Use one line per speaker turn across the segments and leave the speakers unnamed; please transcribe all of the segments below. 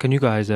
Can you guys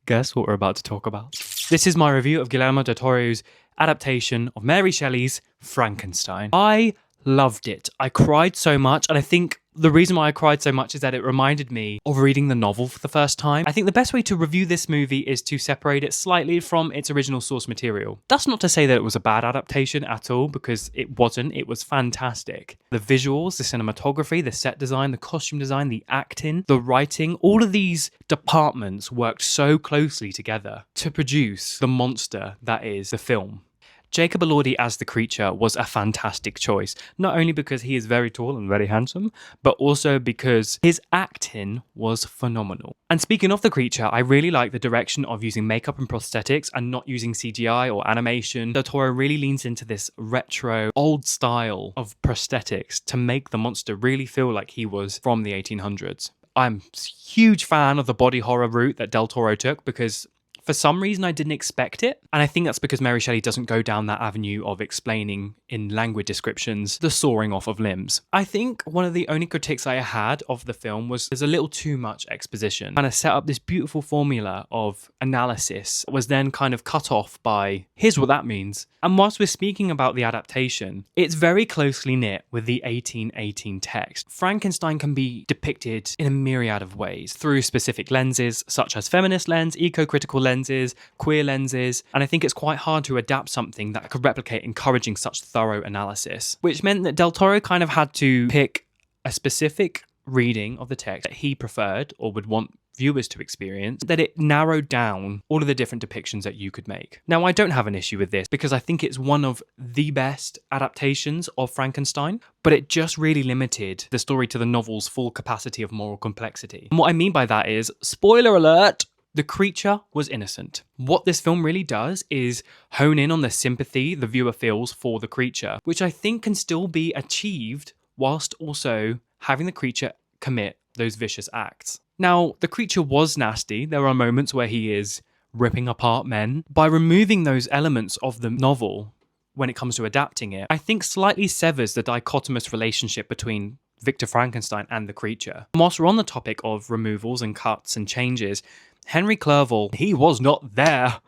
guess what we're about to talk about? This is my review of Guillermo del Toro's adaptation of Mary Shelley's Frankenstein. I loved it. I cried so much, and I think the reason why I cried so much is that it reminded me of reading the novel for the first time. I think the best way to review this movie is to separate it slightly from its original source material. That's not to say that it was a bad adaptation at all, because it wasn't. It was fantastic. The visuals, the cinematography, the set design, the costume design, the acting, the writing, all of these departments worked so closely together to produce the monster that is the film. Jacob Elordi as the creature was a fantastic choice, not only because he is very tall and very handsome, but also because his acting was phenomenal. And speaking of the creature, I really like the direction of using makeup and prosthetics and not using CGI or animation. Del Toro really leans into this retro, old style of prosthetics to make the monster really feel like he was from the 1800s. I'm a huge fan of the body horror route that Del Toro took because for some reason, I didn't expect it. And I think that's because Mary Shelley doesn't go down that avenue of explaining in language descriptions the sawing off of limbs. I think one of the only critiques I had of the film was there's a little too much exposition. And I set up this beautiful formula of analysis was then kind of cut off by, here's what that means. And whilst we're speaking about the adaptation, it's very closely knit with the 1818 text. Frankenstein can be depicted in a myriad of ways through specific lenses, such as feminist lens, eco-critical lenses, queer lenses, and I think it's quite hard to adapt something that could replicate encouraging such thorough analysis, which meant that Del Toro kind of had to pick a specific reading of the text that he preferred or would want viewers to experience, that it narrowed down all of the different depictions that you could make. Now, I don't have an issue with this because I think it's one of the best adaptations of Frankenstein, but it just really limited the story to the novel's full capacity of moral complexity. And what I mean by that is, spoiler alert, the creature was innocent. What this film really does is hone in on the sympathy the viewer feels for the creature, which I think can still be achieved whilst also having the creature commit those vicious acts. Now, the creature was nasty. There are moments where he is ripping apart men. By removing those elements of the novel when it comes to adapting it, I think slightly severs the dichotomous relationship between Victor Frankenstein and the creature. And whilst we're on the topic of removals and cuts and changes, Henry Clerval, he was not there.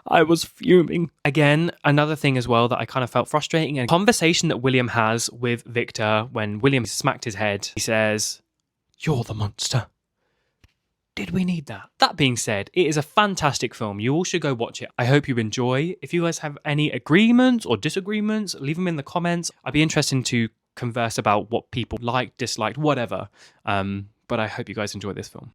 I was fuming. Again, another thing as well that I kind of felt frustrating, a conversation that William has with Victor when William smacked his head. He says, "You're the monster." Did we need that? That being said, it is a fantastic film. You all should go watch it. I hope you enjoy. If you guys have any agreements or disagreements, leave them in the comments. I'd be interested to converse about what people liked, disliked, whatever. But I hope you guys enjoy this film.